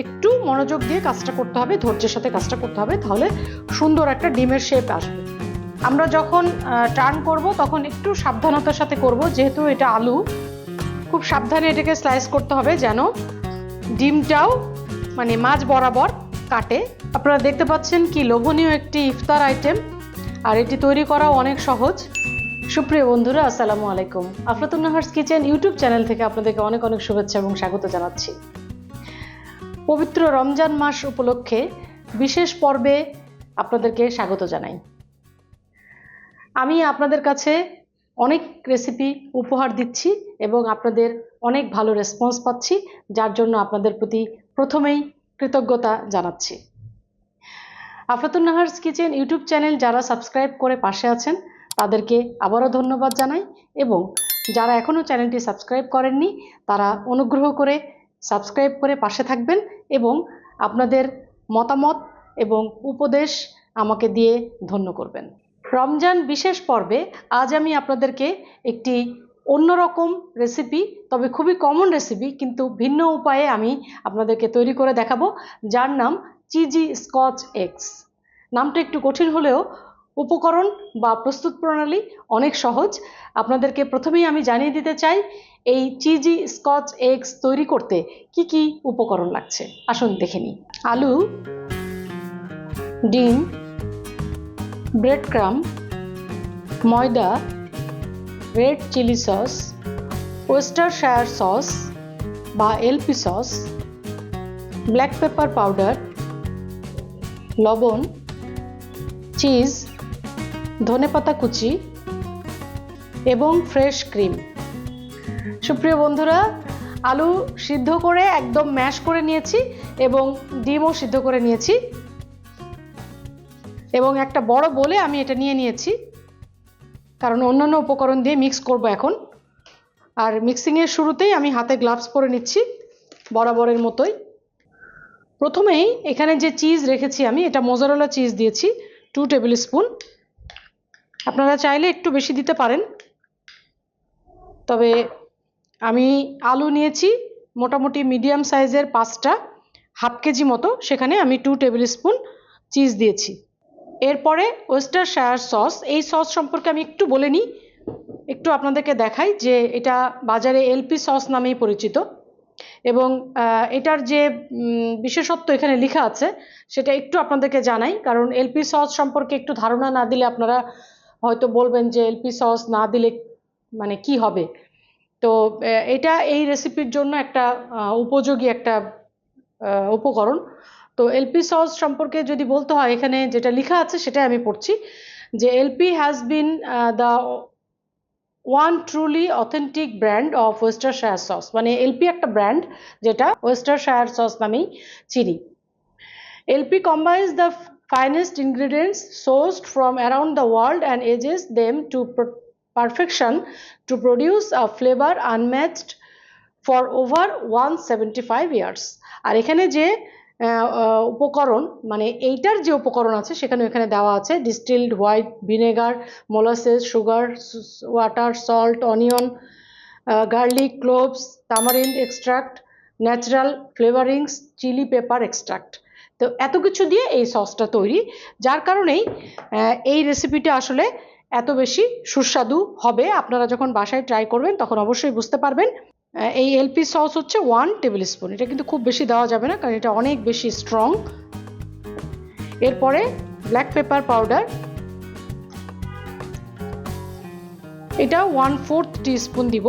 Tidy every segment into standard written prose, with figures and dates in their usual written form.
একটু মনোযোগ দিয়ে কাজটা করতে হবে, ধৈর্যের সাথে কাজটা করতে হবে, তাহলে সুন্দর একটা ডিমের শেপ আসবে। আমরা যখন টার্ন করব তখন একটু সাবধানতার সাথে করব, যেহেতু এটা আলু, খুব সাবধানে এটাকে স্লাইস করতে হবে যেন ডিমটাও মানে মাঝ বরাবর কাটে। আপনারা দেখতে পাচ্ছেন কি লোভনীয় একটি ইফতার আইটেম, আর এটি তৈরি করাও অনেক সহজ। সুপ্রিয় বন্ধুরা, আসসালামু আলাইকুম। আফলাতুন নাহারস কিচেন ইউটিউব চ্যানেল থেকে আপনাদেরকে অনেক অনেক শুভেচ্ছা এবং স্বাগত জানাচ্ছি। পবিত্র রমজান মাস উপলক্ষে বিশেষ পর্বে আপনাদেরকে স্বাগত জানাই। আমি আপনাদের কাছে অনেক রেসিপি উপহার দিচ্ছি এবং আপনাদের অনেক ভালো রেসপন্স পাচ্ছি, যার জন্য আপনাদের প্রতি প্রথমেই কৃতজ্ঞতা জানাচ্ছি। আফলাতুন নাহারস কিচেন ইউটিউব চ্যানেল যারা সাবস্ক্রাইব করে পাশে আছেন তাদেরকে আবারও ধন্যবাদ জানাই, এবং যারা এখনও চ্যানেলটি সাবস্ক্রাইব করেননি তারা অনুগ্রহ করে সাবস্ক্রাইব করে পাশে থাকবেন এবং আপনাদের মতামত এবং উপদেশ আমাকে দিয়ে ধন্য করবেন। রমজান বিশেষ পর্বে আজ আমি আপনাদেরকে একটি অন্যরকম রেসিপি, তবে খুবই কমন রেসিপি কিন্তু ভিন্ন উপায়ে আমি আপনাদেরকে তৈরি করে দেখাবো, যার নাম চিজি স্কচ এগস। নামটা একটু কঠিন হলেও উপকরণ বা প্রস্তুত প্রণালী অনেক সহজ। আপনাদেরকে প্রথমেই আমি জানিয়ে দিতে চাই এই চিজি স্কচ এগস তৈরি করতে কি কি উপকরণ লাগছে। আসুন দেখে নিই। আলু, ডিম, ব্রেড ক্রাম, ময়দা, রেড চিলি সস, ওয়েস্টারশায়ার সস বা LP sauce, black pepper powder, লবণ, চিজ, ধনেপাতা কুচি এবং ফ্রেশ ক্রিম। সুপ্রিয় বন্ধুরা, আলু সিদ্ধ করে একদম ম্যাশ করে নিয়েছি এবং ডিমও সিদ্ধ করে নিয়েছি, এবং একটা বড় বোলে আমি এটা নিয়ে নিয়েছি কারণ অন্যান্য উপকরণ দিয়ে মিক্স করব এখন। আর মিক্সিংয়ের শুরুতেই আমি হাতে গ্লাভস পরে নিচ্ছি বরাবরের মতোই। প্রথমেই এখানে যে চিজ রেখেছি আমি, এটা মোজারেলা চিজ দিয়েছি 2 টেবিল স্পুন। আপনারা চাইলে একটু বেশি দিতে পারেন, তবে আমি আলু নিয়েছি মোটামুটি মিডিয়াম সাইজের 5টা, হাফ কেজি মতো, সেখানে আমি 2 টেবিল স্পুন চিজ দিয়েছি। এরপরে ওয়েস্টারশায়ার সস, এই সস সম্পর্কে আমি একটু বলে নিই, একটু আপনাদেরকে দেখাই যে এটা বাজারে এলপি সস নামেই পরিচিত, এবং এটার যে বিশেষত্ব এখানে লেখা আছে সেটা একটু আপনাদেরকে জানাই, কারণ এলপি সস সম্পর্কে একটু ধারণা না দিলে আপনারা হয়তো বলবেন যে এলপি সস না দিলে মানে কি হবে। তো এটা এই রেসিপির জন্য একটা উপযোগী একটা উপকরণ। তো এলপি সস সম্পর্কে যদি বলতে হয়, এখানে যেটা লেখা আছে সেটাই আমি পড়ছি, যে L P has been the one truly authentic brand of Worcestershire sauce. মানে এলপি একটা ব্র্যান্ড যেটা ওয়েস্টারশায়ার সস নামেই চিনি। L P combines the finest ingredients sourced from around the world and ages them to perfection to produce a flavor unmatched for over 175 years. আর এখানে যে উপকরণ, মানে এইটার যে উপকরণ আছে সেখানে এখানে দেওয়া আছে distilled white vinegar, molasses, sugar, water, salt, onion, garlic, cloves, tamarind extract, natural flavourings, chilli pepper extract. তো এত কিছু দিয়ে এই সসটা তৈরি, যার কারণেই এই রেসিপিটা আসলে এত বেশি সুস্বাদু হবে। আপনারা যখন বাসায় ট্রাই করবেন তখন অবশ্যই বুঝতে পারবেন। এই এলপি সস হচ্ছে 1 টেবিল স্পুন, এটা কিন্তু খুব বেশি দেওয়া যাবে না কারণ এটা অনেক বেশি স্ট্রং। এরপরে ব্ল্যাক পেপার পাউডার, এটা 1/4 টিস্পুন দিব।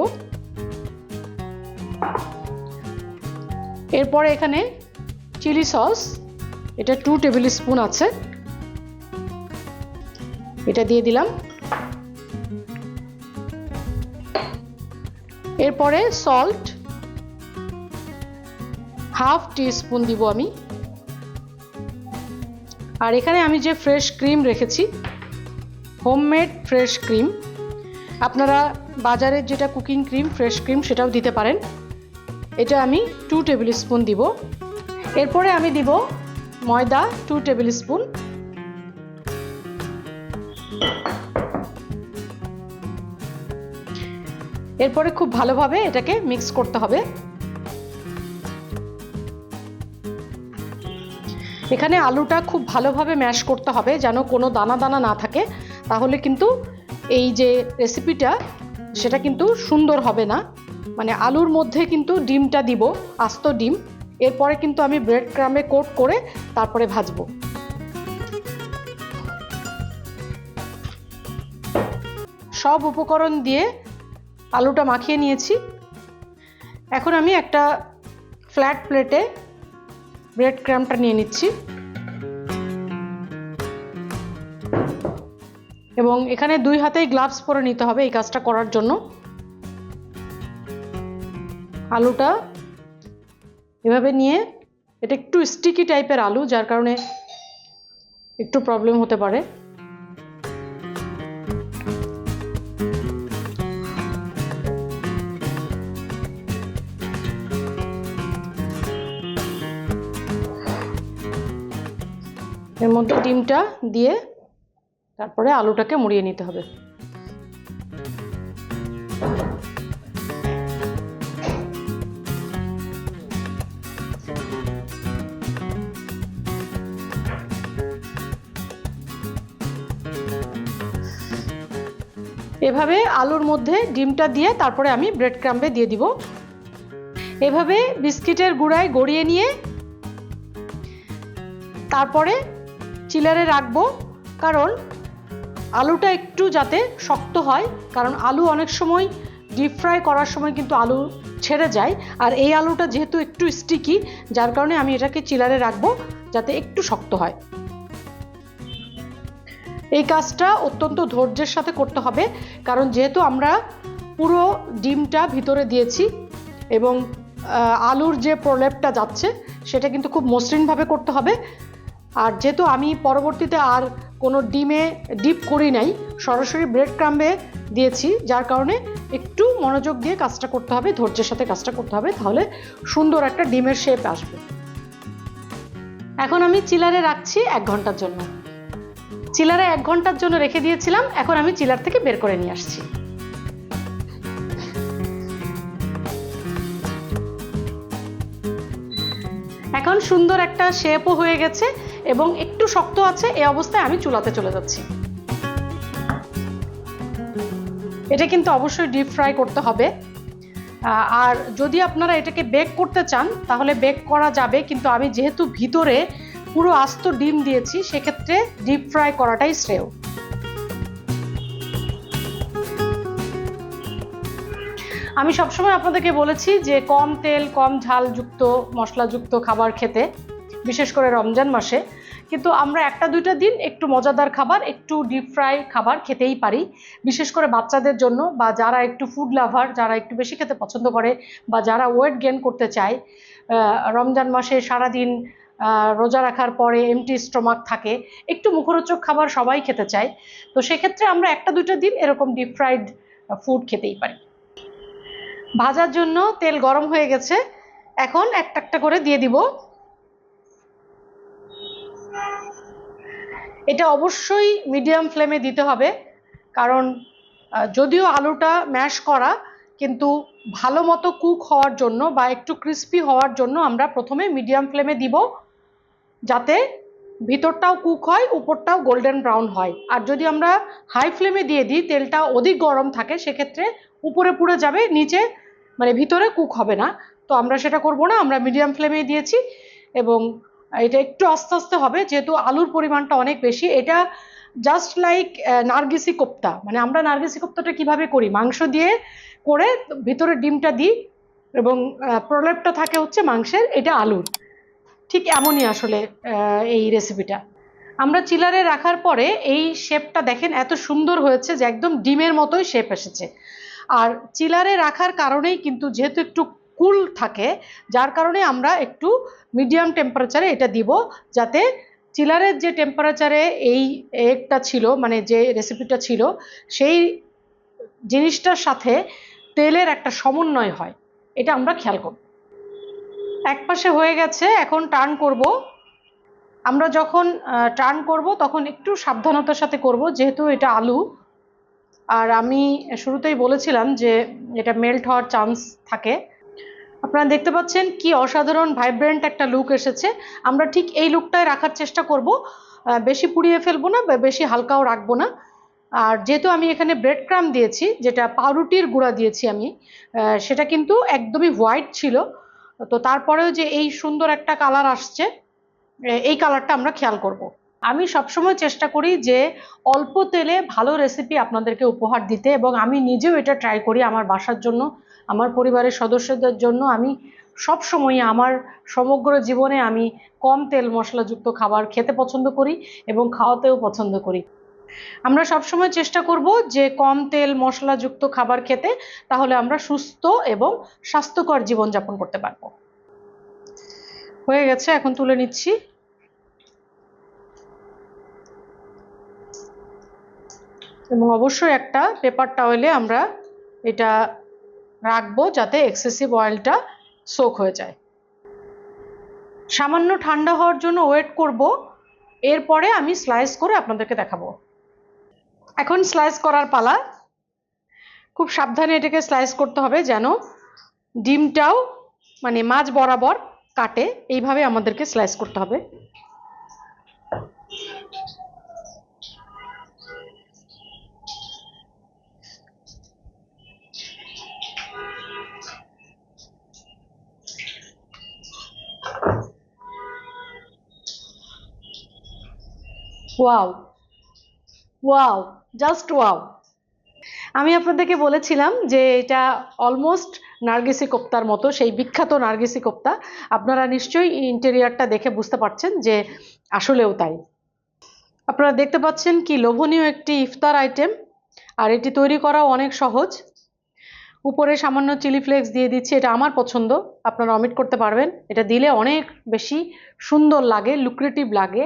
এরপরে এখানে চিলি সস, এটা 2 টেবিল স্পুন আছে, এটা দিয়ে দিলাম। এরপরে সল্ট হাফ টিস্পুন দিব আমি। আর এখানে আমি যে ফ্রেশ ক্রিম রেখেছি, হোমমেড ফ্রেশ ক্রিম, আপনারা বাজারের যেটা কুকিং ক্রিম ফ্রেশ ক্রিম সেটাও দিতে পারেন, এটা আমি 2 টেবিল স্পুন দিব। এরপরে আমি দিব ময়দা 2 টেবিল স্পুন, এরপরে খুব ভালোভাবে এটাকে মিক্স করতে হবে। এখানে আলুটা খুব ভালোভাবে ম্যাশ করতে হবে, যেন কোনো দানা দানা না থাকে, তাহলে কিন্তু এই যে রেসিপিটা সেটা কিন্তু সুন্দর হবে না। মানে আলুর মধ্যে কিন্তু ডিমটা দিব, আস্ত ডিম, এরপরে কিন্তু আমি ব্রেড ক্রাম্বে কোট করে তারপরে ভাজবো। সব উপকরণ দিয়ে আলুটা মাখিয়ে নিয়েছি। এখন আমি একটা ফ্ল্যাট প্লেটে ব্রেড ক্রাম্বটা নিয়ে নিচ্ছি এবং এখানে 2 হাতেই গ্লাভস পরে নিতে হবে এই কাজটা করার জন্য। আলুটা এভাবে নিয়ে, এটা একটু স্টিকি টাইপের আলু, যার কারণে একটু প্রবলেম হতে পারে। এর মধ্যে ডিমটা দিয়ে তারপরে আলুটাকে মুড়িয়ে নিতে হবে। এভাবে আলুর মধ্যে ডিমটা দিয়ে তারপরে আমি ব্রেড ক্রাম্বে দিয়ে দিব। এভাবে বিস্কিটের গুঁড়ায় গড়িয়ে নিয়ে তারপরে চিলারে রাখবো, কারণ আলুটা একটু যাতে শক্ত হয়, কারণ আলু অনেক সময় ডিপ ফ্রাই করার সময় কিন্তু আলু ছেড়ে যায়, আর এই আলুটা যেহেতু একটু স্টিকি, যার কারণে আমি এটাকে চিলারে রাখবো যাতে একটু শক্ত হয়। এই কাজটা অত্যন্ত ধৈর্যের সাথে করতে হবে, কারণ যেহেতু আমরা পুরো ডিমটা ভিতরে দিয়েছি এবং আলুর যে প্রলেপটা যাচ্ছে সেটা কিন্তু খুব মসৃণভাবে করতে হবে। আর যেহেতু আমি পরবর্তীতে আর কোনো ডিমে ডিপ করি নাই, সরাসরি ব্রেড ক্রাম্বে দিয়েছি, যার কারণে একটু মনোযোগ দিয়ে কাজটা করতে হবে, ধৈর্যের সাথে কাজটা করতে হবে, তাহলে সুন্দর একটা ডিমের শেপ আসবে। এখন আমি চিলারে রাখছি 1 ঘন্টার জন্য। চিলারে 1 ঘন্টার জন্য রেখে দিয়েছিলাম, এখন আমি চিলার থেকে বের করে নিয়ে আসছি। এখন সুন্দর একটা শেপও হয়ে গেছে এবং একটু শক্ত আছে, এই অবস্থায় আমি চুলাতে চলে যাচ্ছি। এটা কিন্তু অবশ্যই ডিপ ফ্রাই করতে হবে, আর যদি আপনারা এটাকে বেক করতে চান তাহলে বেক করা যাবে, কিন্তু আমি যেহেতু ভিতরে পুরো আস্ত ডিম দিয়েছি সেক্ষেত্রে ডিপ ফ্রাই করাটাই শ্রেয়। আমি সবসময় আপনাদেরকে বলেছি যে কম তেল কম ঝালযুক্ত মশলাযুক্ত খাবার খেতে, বিশেষ করে রমজান মাসে, কিন্তু আমরা 1-2টা দিন একটু মজাদার খাবার, একটু ডিপ ফ্রাই খাবার খেতেই পারি, বিশেষ করে বাচ্চাদের জন্য, বা যারা একটু ফুড লাভার, যারা একটু বেশি খেতে পছন্দ করে, বা যারা ওয়েট গেইন করতে চায়। রমজান মাসে সারাদিন রোজা রাখার পরে এমটি স্টমাক থাকে, একটু মুখরোচক খাবার সবাই খেতে চায়, তো সেক্ষেত্রে আমরা 1-2টা দিন এরকম ডিপ ফ্রাইড ফুড খেতেই পারি। ভাজার জন্য তেল গরম হয়ে গেছে, এখন একটা একটা করে দিয়ে দিব। এটা অবশ্যই মিডিয়াম ফ্লেমে দিতে হবে, কারণ যদিও আলুটা ম্যাশ করা, কিন্তু ভালো মতো কুক হওয়ার জন্য বা একটু ক্রিস্পি হওয়ার জন্য আমরা প্রথমে মিডিয়াম ফ্লেমে দিব, যাতে ভিতরটাও কুক হয় উপরটাও গোল্ডেন ব্রাউন হয়। আর যদি আমরা হাই ফ্লেমে দিয়ে দিই, তেলটা অধিক গরম থাকে, সেক্ষেত্রে উপরে পুড়ে যাবে, নিচে মানে ভিতরে কুক হবে না। তো আমরা সেটা করব না, আমরা মিডিয়াম ফ্লেমে দিয়েছি এবং এটা একটু আস্তে আস্তে হবে, যেহেতু আলুর পরিমাণটা অনেক বেশি। এটা জাস্ট লাইক নার্গিসি কোপ্তা, মানে আমরা নার্গিসি কোপ্তাটা কিভাবে করি, মাংস দিয়ে করে ভিতরে ডিমটা দিই এবং প্রলেপটা থাকে হচ্ছে মাংসের, এটা আলুর, ঠিক এমনই আসলে এই রেসিপিটা। আমরা চিলারে রাখার পরে এই শেপটা দেখেন এত সুন্দর হয়েছে যে একদম ডিমের মতোই শেপ এসেছে। আর চিলারে রাখার কারণেই কিন্তু, যেহেতু একটু কুল থাকে, যার কারণে আমরা একটু মিডিয়াম টেম্পারেচারে এটা দিব, যাতে চিলারের যে টেম্পারেচারে এই এগটা ছিল, মানে যে রেসিপিটা ছিল, সেই জিনিসটার সাথে তেলের একটা সমন্বয় হয়, এটা আমরা খেয়াল করব। এক পাশে হয়ে গেছে, এখন টার্ন করব। আমরা যখন টার্ন করব তখন একটু সাবধানতার সাথে করব, যেহেতু এটা আলু, আর আমি শুরুতেই বলেছিলাম যে এটা মেল্ট হওয়ার চান্স থাকে। আপনারা দেখতে পাচ্ছেন কি অসাধারণ ভাইব্রেন্ট একটা লুক এসেছে। আমরা ঠিক এই লুকটাই রাখার চেষ্টা করব, বেশি পুড়িয়ে ফেলবো না বা বেশি হালকাও রাখবো না। আর যেহেতু আমি এখানে ব্রেড ক্রাম দিয়েছি, যেটা পাউরুটির গুঁড়া দিয়েছি আমি, সেটা কিন্তু একদমই হোয়াইট ছিল, তো তারপরেও যে এই সুন্দর একটা কালার আসছে, এই কালারটা আমরা খেয়াল করব। আমি সবসময় চেষ্টা করি যে অল্প তেলে ভালো রেসিপি আপনাদেরকে উপহার দিতে, এবং আমি নিজেও এটা ট্রাই করি আমার বাসার জন্য, আমার পরিবারের সদস্যদের জন্য। আমি সবসময় আমার সমগ্র জীবনে আমি কম তেল মশলাযুক্ত খাবার খেতে পছন্দ করি এবং খাওয়াতেও পছন্দ করি। আমরা সবসময় চেষ্টা করব যে কম তেল মশলাযুক্ত খাবার খেতে, তাহলে আমরা সুস্থ এবং স্বাস্থ্যকর জীবনযাপন করতে পারবো। হয়ে গেছে, এখন তুলে নিচ্ছি। এবং অবশ্যই একটা পেপার টাওয়েলে আমরা এটা রাখবো যাতে এক্সেসিভ অয়েলটা সোক হয়ে যায়। সামান্য ঠান্ডা হওয়ার জন্য ওয়েট করব, এরপরে আমি স্লাইস করে আপনাদেরকে দেখাবো। এখন স্লাইস করার পালা। খুব সাবধানে এটাকে স্লাইস করতে হবে যেন ডিমটাও মানে মাঝ বরাবর কাটে, এইভাবে আমাদেরকে স্লাইস করতে হবে। Wow wow, just wow. আমি আপনাদেরকে বলেছিলাম যে এটা অলমোস্ট নার্গিসি কোপ্তার মতো, সেই বিখ্যাত নার্গিসি কোপ্তা। আপনারা নিশ্চয়ই ইন্টেরিয়রটা দেখে বুঝতে পারছেন যে আসলেও তাই। আপনারা দেখতে পাচ্ছেন কি লোভনীয় একটি ইফতার আইটেম, আর এটি তৈরি করাও অনেক সহজ। উপরে সামান্য চিলি ফ্লেক্স দিয়ে দিচ্ছি, এটা আমার পছন্দ, আপনারা অমিট করতে পারবেন। এটা দিলে অনেক বেশি সুন্দর লাগে, লুক্রেটিভ লাগে।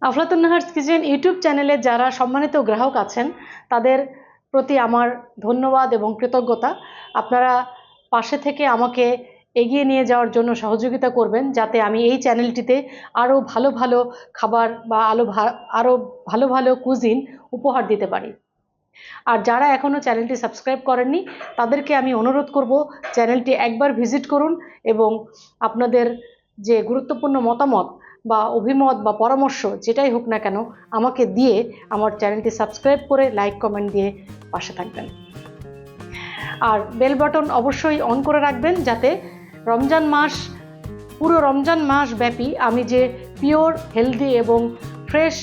আফলাতুন নাহারস কিচেন ইউটিউব চ্যানেলে যারা সম্মানিত গ্রাহক আছেন, তাদের প্রতি আমার ধন্যবাদ এবং কৃতজ্ঞতা। আপনারা পাশে থেকে আমাকে এগিয়ে নিয়ে যাওয়ার জন্য সহযোগিতা করবেন, যাতে আমি এই চ্যানেলটিতে আরও ভালো ভালো খাবার বা আরও ভালো ভালো কুজিন উপহার দিতে পারি। আর যারা এখনও চ্যানেলটি সাবস্ক্রাইব করেননি, তাদেরকে আমি অনুরোধ করব চ্যানেলটি একবার ভিজিট করুন এবং আপনাদের যে গুরুত্বপূর্ণ মতামত বা অভিমত বা পরামর্শ যেটাই হোক না কেন আমাকে দিয়ে আমার চ্যানেলটি সাবস্ক্রাইব করে লাইক কমেন্ট দিয়ে পাশে থাকবেন। আর বেল বাটন অবশ্যই অন করে রাখবেন, যাতে রমজান মাস, পুরো রমজান মাস ব্যাপী আমি যে পিওর হেলদি এবং ফ্রেশ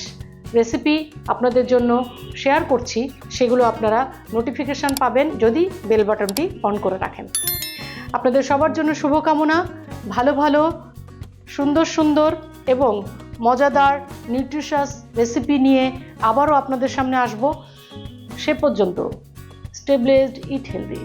রেসিপি আপনাদের জন্য শেয়ার করছি, সেগুলো আপনারা নোটিফিকেশান পাবেন যদি বেল বাটনটি অন করে রাখেন। আপনাদের সবার জন্য শুভকামনা। ভালো ভালো সুন্দর সুন্দর এবং মজাদার নিউট্রিশাস রেসিপি নিয়ে আবারও আপনাদের সামনে আসব। সে পর্যন্ত স্টে ব্লেসড, ইট হেলদি।